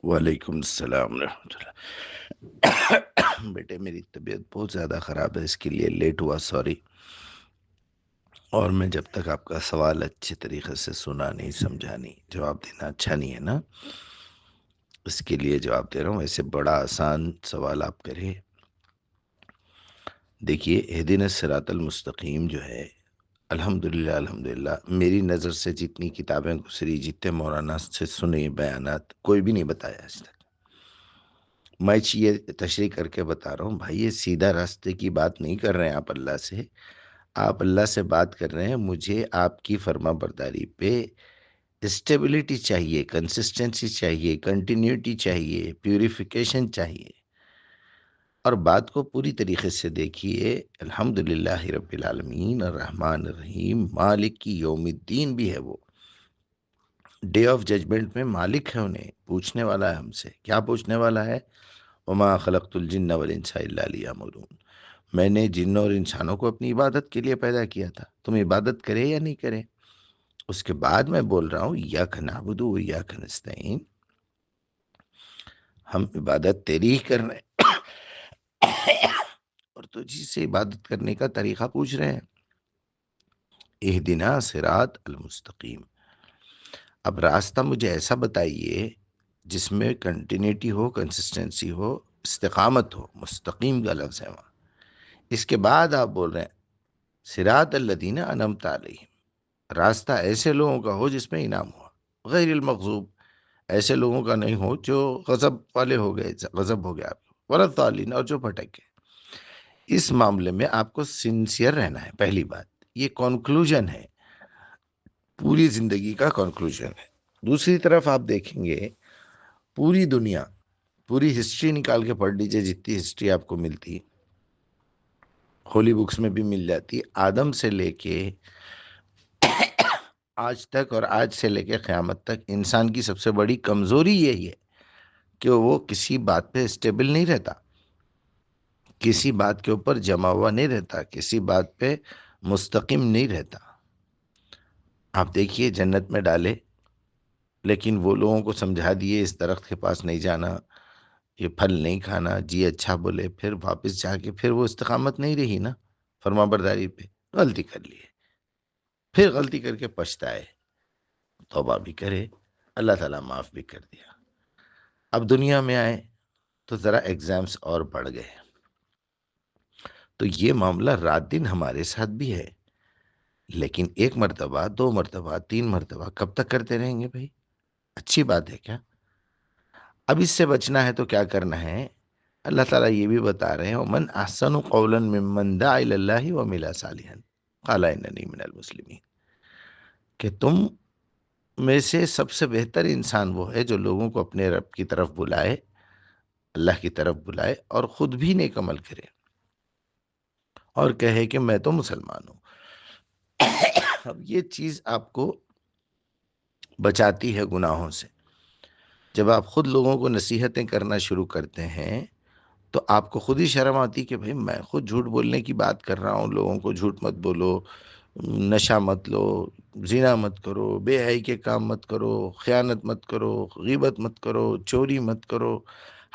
وعلیکم السلام ورحمۃ اللہ۔ بیٹے میری طبیعت بہت زیادہ خراب ہے، اس کے لیے لیٹ ہوا، سوری۔ اور میں جب تک آپ کا سوال اچھے طریقے سے سنا نہیں، سمجھا نہیں، جواب دینا اچھا نہیں ہے نا، اس کے لیے جواب دے رہا ہوں۔ ایسے بڑا آسان سوال آپ کرے۔ دیکھیے، اہدنا الصراط المستقیم جو ہے، الحمدللہ میری نظر سے جتنی کتابیں گزری، جتنے مولانا سے سنے بیانات، کوئی بھی نہیں بتایا آج تک۔ میں یہ تشریح کر کے بتا رہا ہوں بھائی، یہ سیدھا راستے کی بات نہیں کر رہے ہیں آپ اللہ سے، آپ اللہ سے بات کر رہے ہیں مجھے آپ کی فرما برداری پہ اسٹیبلٹی چاہیے، کنسسٹنسی چاہیے، کنٹینیوٹی چاہیے، پیوریفیکیشن چاہیے۔ اور بات کو پوری طریقے سے دیکھیے، الحمدللہ رب العالمین الرحمن الرحیم مالک یوم الدین بھی ہے، وہ ڈے آف ججمنٹ میں مالک ہے، انہیں پوچھنے والا ہے ہم سے۔ کیا پوچھنے والا ہے؟ وما خلقت الجن والانس الا لیعبدون، میں نے جنوں اور انسانوں کو اپنی عبادت کے لیے پیدا کیا تھا، تم عبادت کرے یا نہیں کرے۔ اس کے بعد میں بول رہا ہوں ایاک نعبد و ایاک نستعین، ہم عبادت تیری ہی کر رہے ہیں اور تجھی سے عبادت کرنے کا طریقہ پوچھ رہے ہیں۔ اہدنا صراط المستقیم، اب راستہ مجھے ایسا بتائیے جس میں کنٹینیوٹی ہو، کنسسٹنسی ہو، استقامت ہو، مستقیم کا لفظ ہے وہاں۔ اس کے بعد آپ بول رہے ہیں صراط الذین انعمت علیہم، راستہ ایسے لوگوں کا ہو جس میں انعام ہوا، غیر المغضوب، ایسے لوگوں کا نہیں ہو جو غضب والے ہو گئے، غضب ہو گیا آپ، ولا الضالین، اور جو بھٹک گئے۔ اس معاملے میں آپ کو سنسیئر رہنا ہے، پہلی بات یہ کنکلوژن ہے، پوری زندگی کا کنکلوژن ہے۔ دوسری طرف آپ دیکھیں گے پوری دنیا، پوری ہسٹری نکال کے پڑھ لیجئے، جتنی ہسٹری آپ کو ملتی، ہولی بکس میں بھی مل جاتی، آدم سے لے کے آج تک اور آج سے لے کے قیامت تک انسان کی سب سے بڑی کمزوری یہی ہے کہ وہ کسی بات پہ اسٹیبل نہیں رہتا، کسی بات کے اوپر جمع ہوا نہیں رہتا، کسی بات پہ مستقیم نہیں رہتا۔ آپ دیکھیے جنت میں ڈالے، لیکن وہ لوگوں کو سمجھا دیے اس درخت کے پاس نہیں جانا، یہ پھل نہیں کھانا، جی اچھا بولے، پھر واپس جا کے پھر وہ استقامت نہیں رہی نا فرما برداری پہ، غلطی کر لی ہے، پھر غلطی کر کے پچھتائے، توبہ بھی کرے، اللہ تعالیٰ معاف بھی کر دیا۔ اب دنیا میں آئے تو ذرا ایگزامز اور بڑھ گئے، تو یہ معاملہ رات دن ہمارے ساتھ بھی ہے، لیکن ایک مرتبہ، دو مرتبہ، تین مرتبہ کب تک کرتے رہیں گے بھائی؟ اچھی بات ہے کیا؟ اب اس سے بچنا ہے تو کیا کرنا ہے؟ اللہ تعالیٰ یہ بھی بتا رہے ہیں وَمَنْ أَحْسَنُ قَوْلًا مِّمَّنْ دَعَا إِلَى اللَّهِ وَعَمِلَ صَالِحًا قَالَ إِنَّنِي مِنَ الْمُسْلِمِينَ، کہ تم میں سے سب سے بہتر انسان وہ ہے جو لوگوں کو اپنے رب کی طرف بلائے، اللہ کی طرف بلائے، اور خود بھی نیک عمل کرے اور کہے کہ میں تو مسلمان ہوں۔ اب یہ چیز آپ کو بچاتی ہے گناہوں سے۔ جب آپ خود لوگوں کو نصیحتیں کرنا شروع کرتے ہیں تو آپ کو خود ہی شرم آتی کہ بھئی میں خود جھوٹ بولنے کی بات کر رہا ہوں، لوگوں کو جھوٹ مت بولو، نشہ مت لو، زنا مت کرو، بے حیائی کے کام مت کرو، خیانت مت کرو، غیبت مت کرو، چوری مت کرو،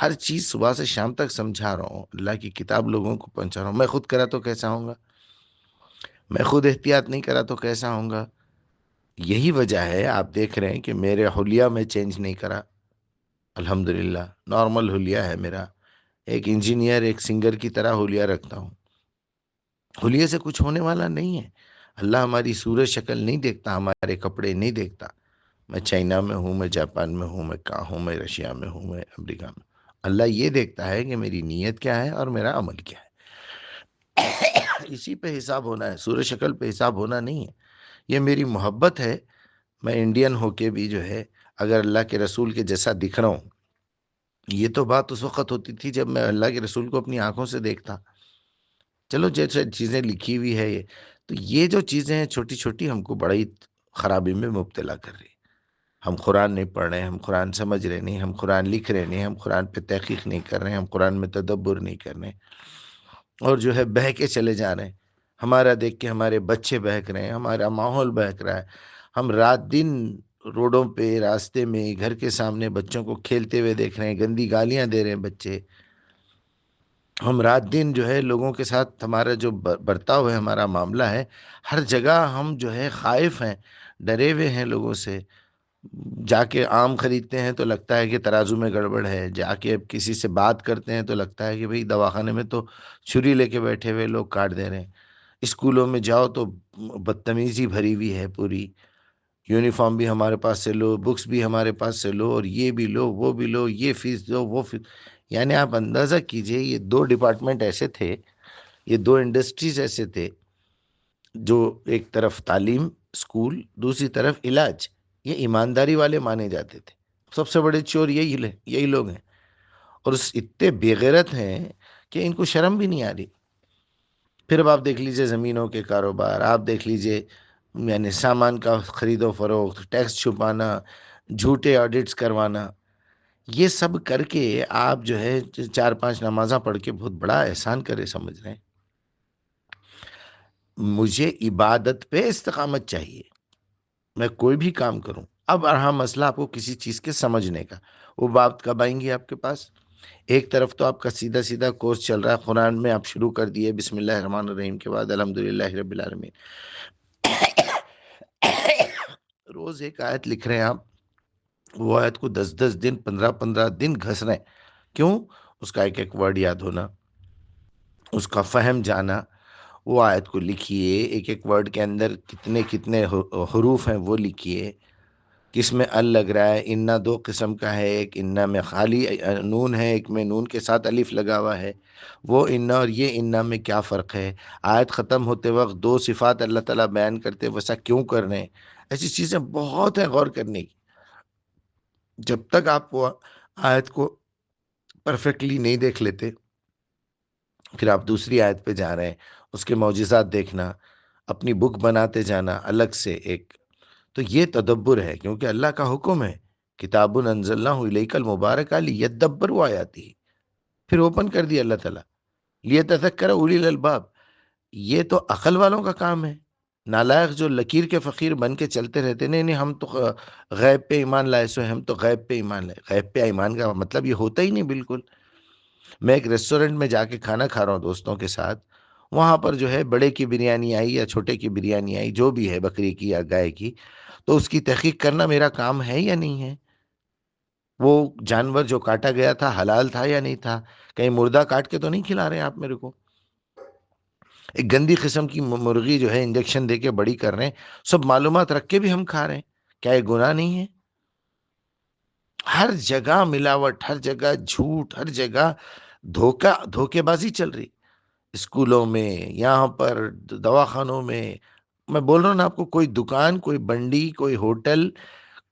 ہر چیز صبح سے شام تک سمجھا رہا ہوں، اللہ کی کتاب لوگوں کو پہنچا رہا ہوں۔ میں خود کرا تو کیسا ہوں گا؟ میں خود احتیاط نہیں کرا تو کیسا ہوں گا؟ یہی وجہ ہے آپ دیکھ رہے ہیں کہ میرے حلیہ میں چینج نہیں کرا، الحمدللہ نارمل حلیہ ہے میرا، ایک انجینئر، ایک سنگر کی طرح حلیہ رکھتا ہوں، حلیے سے کچھ ہونے والا نہیں ہے۔ اللہ ہماری صورت شکل نہیں دیکھتا، ہمارے کپڑے نہیں دیکھتا، میں چائنا میں ہوں، میں جاپان میں ہوں، میں کہاں ہوں، میں رشیا میں ہوں، میں امریکہ میں ہوں۔ اللہ یہ دیکھتا ہے کہ میری نیت کیا ہے اور میرا عمل کیا ہے، اسی پہ حساب ہونا ہے، صورت شکل پہ حساب ہونا نہیں ہے۔ یہ میری محبت ہے، میں انڈین ہو کے بھی جو ہے اگر اللہ کے رسول کے جیسا دکھ رہا ہوں، یہ تو بات اس وقت ہوتی تھی جب میں اللہ کے رسول کو اپنی آنکھوں سے دیکھتا۔ چلو جیسے چیزیں لکھی ہوئی ہے یہ، تو یہ جو چیزیں ہیں چھوٹی چھوٹی ہم کو بڑی خرابی میں مبتلا کر رہی۔ ہم قرآن نہیں پڑھ رہے، ہم قرآن سمجھ رہے نہیں، ہم قرآن لکھ رہے نہیں، ہم قرآن پہ تحقیق نہیں کر رہے، ہم قرآن میں تدبر نہیں کر رہے، اور جو ہے بہہ کے چلے جا رہے ہیں۔ ہمارا دیکھ کے ہمارے بچے بہک رہے ہیں، ہمارا ماحول بہک رہا ہے، ہم رات دن روڈوں پہ، راستے میں، گھر کے سامنے بچوں کو کھیلتے ہوئے دیکھ رہے ہیں، گندی گالیاں دے رہے ہیں بچے. ہم رات دن جو ہے لوگوں کے ساتھ ہمارا جو برتاؤ ہے، ہمارا معاملہ ہے، ہر جگہ ہم جو ہے خائف ہیں، ڈرے ہوئے ہیں لوگوں سے. جا کے آم خریدتے ہیں تو لگتا ہے کہ ترازو میں گڑبڑ ہے، جا کے اب کسی سے بات کرتے ہیں تو لگتا ہے کہ بھئی دواخانے میں تو چھری لے کے بیٹھے ہوئے لوگ کاٹ دے رہے ہیں. اسکولوں میں جاؤ تو بدتمیزی بھری ہوئی ہے پوری. یونیفارم بھی ہمارے پاس سے لو، بکس بھی ہمارے پاس سے لو، اور یہ بھی لو، وہ بھی لو، یہ فیس دو، وہ فیس. یعنی آپ اندازہ کیجئے یہ دو ڈپارٹمنٹ ایسے تھے، یہ دو انڈسٹریز ایسے تھے، جو ایک طرف تعلیم اسکول، دوسری طرف علاج، یہ ایمانداری والے مانے جاتے تھے. سب سے بڑے چور یہی لوگ ہیں، اور اس اتنے بے غیرت ہیں کہ ان کو شرم بھی نہیں آ رہی. پھر اب آپ دیکھ لیجئے زمینوں کے کاروبار، آپ دیکھ لیجئے یعنی سامان کا خرید و فروخت، ٹیکس چھپانا، جھوٹے آڈٹس کروانا. یہ سب کر کے آپ جو ہے 4-5 نمازاں پڑھ کے بہت بڑا احسان کرے سمجھ رہے ہیں. مجھے عبادت پہ استقامت چاہیے، میں کوئی بھی کام کروں. اب رہا مسئلہ آپ کو کسی چیز کے سمجھنے کا، وہ بات کب آئیں گی آپ کے پاس؟ ایک طرف تو آپ کا سیدھا سیدھا کورس چل رہا ہے قرآن میں، آپ شروع کر دیے بسم اللہ الرحمن الرحیم کے بعد الحمدللہ رب العالمین، روز ایک آیت لکھ رہے ہیں آپ، وہ آیت کو 10-10 دن، 15-15 دن گھس رہے ہیں. کیوں؟ اس کا ایک ایک ورڈ یاد ہونا، اس کا فہم جانا. وہ آیت کو لکھیے، ایک ایک ورڈ کے اندر کتنے کتنے حروف ہیں وہ لکھیے، کس میں ال لگ رہا ہے. انا دو قسم کا ہے، ایک انا میں خالی نون ہے، ایک میں نون کے ساتھ الف لگا ہوا ہے. وہ انا اور یہ انا میں کیا فرق ہے؟ آیت ختم ہوتے وقت 2 صفات اللہ تعالیٰ بیان کرتے، ویسا کیوں کر رہے ہیں؟ ایسی چیزیں بہت ہیں غور کرنے کی. جب تک آپ وہ آیت کو پرفیکٹلی نہیں دیکھ لیتے، پھر آپ دوسری آیت پہ جا رہے ہیں، اس کے معجزات دیکھنا، اپنی بک بناتے جانا الگ سے ایک. تو یہ تدبر ہے، کیونکہ اللہ کا حکم ہے کتاب انزلناہ الیک المبارک لیدبروا آیاتہ. پھر اوپن کر دیا اللہ تعالیٰ لیتذکر اولی الالباب. یہ تو عقل والوں کا کام ہے. نالائق جو لکیر کے فقیر بن کے چلتے رہتے، نہیں نہیں ہم تو غیب پہ ایمان لائے سو، ہم تو غیب پہ ایمان لائے. غیب پہ ایمان کا مطلب یہ ہوتا ہی نہیں بالکل. میں ایک ریسٹورنٹ میں جا کے کھانا کھا رہا ہوں دوستوں کے ساتھ، وہاں پر جو ہے بڑے کی بریانی آئی یا چھوٹے کی بریانی آئی، جو بھی ہے، بکری کی یا گائے کی، تو اس کی تحقیق کرنا میرا کام ہے یا نہیں ہے؟ وہ جانور جو کاٹا گیا تھا حلال تھا یا نہیں تھا؟ کہیں مردہ کاٹ کے تو نہیں کھلا رہے ہیں آپ میرے کو؟ ایک گندی قسم کی مرغی جو ہے انجیکشن دے کے بڑی کر رہے ہیں، سب معلومات رکھ کے بھی ہم کھا رہے ہیں. کیا یہ گناہ نہیں ہے؟ ہر جگہ ملاوٹ، ہر جگہ جھوٹ، ہر جگہ دھوکے بازی چل رہی. اسکولوں میں، یہاں پر دواخانوں میں، میں بول رہا ہوں نا آپ کو، کوئی دکان، کوئی بنڈی، کوئی ہوٹل،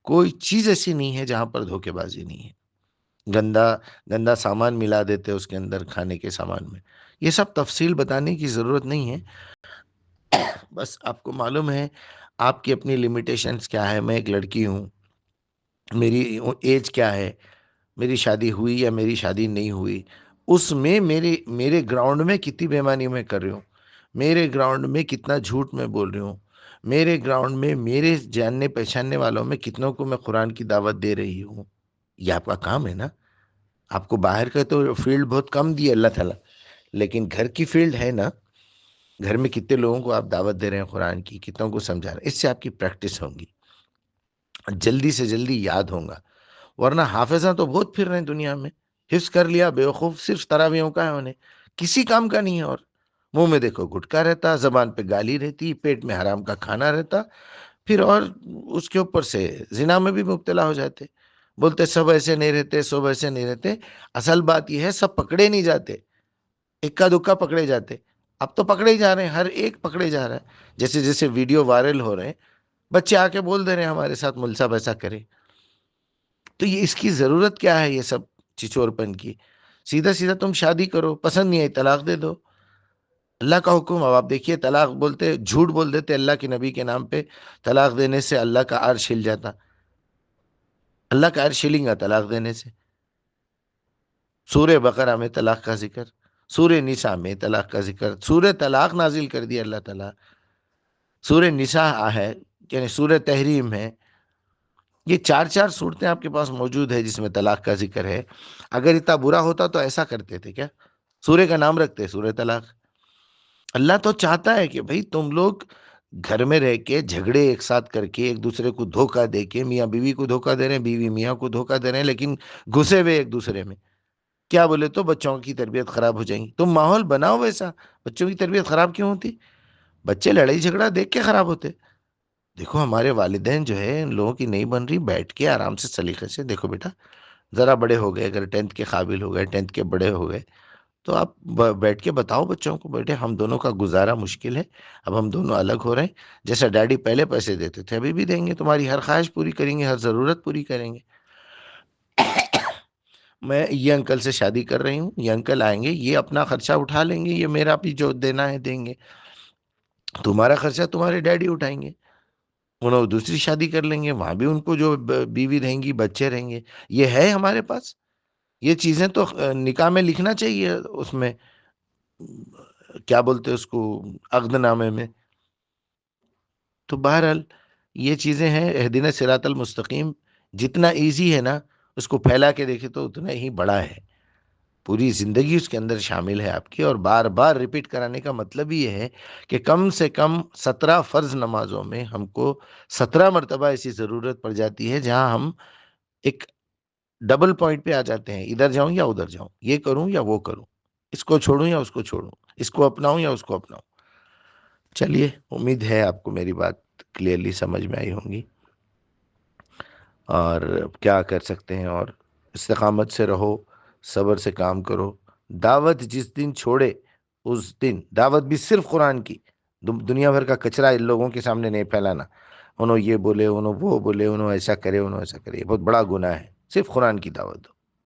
کوئی چیز ایسی نہیں ہے جہاں پر دھوکے بازی نہیں ہے. گندا گندا سامان ملا دیتے اس کے اندر، کھانے کے سامان میں. یہ سب تفصیل بتانے کی ضرورت نہیں ہے، بس آپ کو معلوم ہے آپ کی اپنی لمیٹیشنز کیا ہے. میں ایک لڑکی ہوں، میری ایج کیا ہے، میری شادی ہوئی یا میری شادی نہیں ہوئی، اس میں میرے گراؤنڈ میں کتنی بےمانی میں کر رہی ہوں، میرے گراؤنڈ میں کتنا جھوٹ میں بول رہی ہوں، میرے گراؤنڈ میں میرے جاننے پہچاننے والوں میں کتنوں کو میں قرآن کی دعوت دے رہی ہوں. یہ آپ کا کام ہے نا. آپ کو باہر کا تو فیلڈ بہت کم دی اللہ تعالیٰ، لیکن گھر کی فیلڈ ہے نا. گھر میں کتنے لوگوں کو آپ دعوت دے رہے ہیں قرآن کی، کتنوں کو سمجھا رہے ہیں. اس سے آپ کی پریکٹس ہوگی، جلدی سے جلدی یاد ہوگا. ورنہ حافظاں تو بہت پھر رہے ہیں دنیا میں، حفظ کر لیا بیوقوف، صرف تراویحوں کا ہے انہیں، کسی کام کا نہیں ہے. اور منہ میں دیکھو گٹکا رہتا، زبان پہ گالی رہتی، پیٹ میں حرام کا کھانا رہتا، پھر اور اس کے اوپر سے زنا میں بھی مبتلا ہو جاتے. بولتے سب ایسے نہیں رہتے، سب ایسے نہیں رہتے. اصل بات یہ ہے سب پکڑے نہیں جاتے، اکا دکا پکڑے جاتے. اب تو پکڑے ہی جا رہے ہیں، ہر ایک پکڑے جا رہا ہے. جیسے جیسے ویڈیو وائرل ہو رہے ہیں، بچے آ کے بول دے رہے ہیں ہمارے ساتھ ملسا ایسا کرے. تو یہ اس کی ضرورت کیا ہے؟ یہ سب چچور پن کی. سیدھا سیدھا تم شادی کرو، پسند نہیں آئی طلاق دے دو. اللہ کا حکم. اب آپ دیکھیے طلاق بولتے، جھوٹ بول دیتے اللہ کے نبی کے نام پہ، طلاق دینے سے اللہ کا عرش ہل جاتا. اللہ کا عرش ہلیں گا طلاق دینے سے؟ سورہ بقرہ میں طلاق کا ذکر، سورہ نساء میں طلاق کا ذکر، سورہ طلاق نازل کر دیا اللہ تعالیٰ. سورہ نساء ہے یعنی سورہ تحریم ہے، یہ چار چار صورتیں آپ کے پاس موجود ہے جس میں طلاق کا ذکر ہے. اگر اتنا برا ہوتا تو ایسا کرتے تھے کیا؟ سورہ کا نام رکھتے سورہ طلاق. اللہ تو چاہتا ہے کہ بھئی تم لوگ گھر میں رہ کے جھگڑے ایک ساتھ کر کے ایک دوسرے کو دھوکہ دے کے، میاں بیوی کو دھوکہ دے رہے ہیں، بیوی میاں کو دھوکہ دے رہے ہیں، لیکن گھسے ہوئے ایک دوسرے میں. کیا بولے تو بچوں کی تربیت خراب ہو جائیں گی. تم ماحول بناؤ ویسا. بچوں کی تربیت خراب کیوں ہوتی؟ بچے لڑائی جھگڑا دیکھ کے خراب ہوتے. دیکھو ہمارے والدین جو ہے ان لوگوں کی نہیں بن رہی، بیٹھ کے آرام سے سلیقے سے دیکھو بیٹا، ذرا بڑے ہو گئے، اگر 10th کے قابل ہو گئے، 10th کے بڑے ہو گئے، تو آپ بیٹھ کے بتاؤ بچوں کو، بیٹے ہم دونوں کا گزارا مشکل ہے، اب ہم دونوں الگ ہو رہے ہیں. جیسا ڈیڈی پہلے پیسے دیتے تھے ابھی بھی دیں گے، تمہاری ہر خواہش پوری کریں گے، ہر ضرورت پوری کریں گے. میں یہ انکل سے شادی کر رہی ہوں، یہ انکل آئیں گے، یہ اپنا خرچہ اٹھا لیں گے، یہ میرا بھی جو دینا ہے دیں گے. تمہارا خرچہ تمہارے ڈیڈی اٹھائیں گے. انہوں دوسری شادی کر لیں گے، وہاں بھی ان کو جو بیوی رہیں گی، بچے رہیں گے. یہ ہے ہمارے پاس. یہ چیزیں تو نکاح میں لکھنا چاہیے، اس میں کیا بولتے اس کو، عقد نامے میں. تو بہرحال یہ چیزیں ہیں. اہدنا صراط المستقیم جتنا ایزی ہے نا، اس کو پھیلا کے دیکھے تو اتنا ہی بڑا ہے. پوری زندگی اس کے اندر شامل ہے آپ کی. اور بار بار ریپیٹ کرانے کا مطلب یہ ہے کہ کم سے کم 17 فرض نمازوں میں ہم کو 17 مرتبہ ایسی ضرورت پڑ جاتی ہے جہاں ہم ایک ڈبل پوائنٹ پہ آ جاتے ہیں، ادھر جاؤں یا ادھر جاؤں، یہ کروں یا وہ کروں، اس کو چھوڑوں یا اس کو چھوڑوں، اس کو اپناؤں یا اس کو اپناؤں. چلیے، امید ہے آپ کو میری بات کلیئرلی سمجھ میں آئی ہوں گی. اور کیا کر سکتے ہیں، اور استقامت سے رہو، صبر سے کام کرو. دعوت جس دن چھوڑے اس دن، دعوت بھی صرف قرآن کی، دنیا بھر کا کچرا ان لوگوں کے سامنے نہیں پھیلانا. انہوں یہ بولے، انہوں وہ بولے، انہوں ایسا کرے، انہوں ایسا کرے، یہ بہت بڑا گناہ ہے. صرف قرآن کی دعوت دو.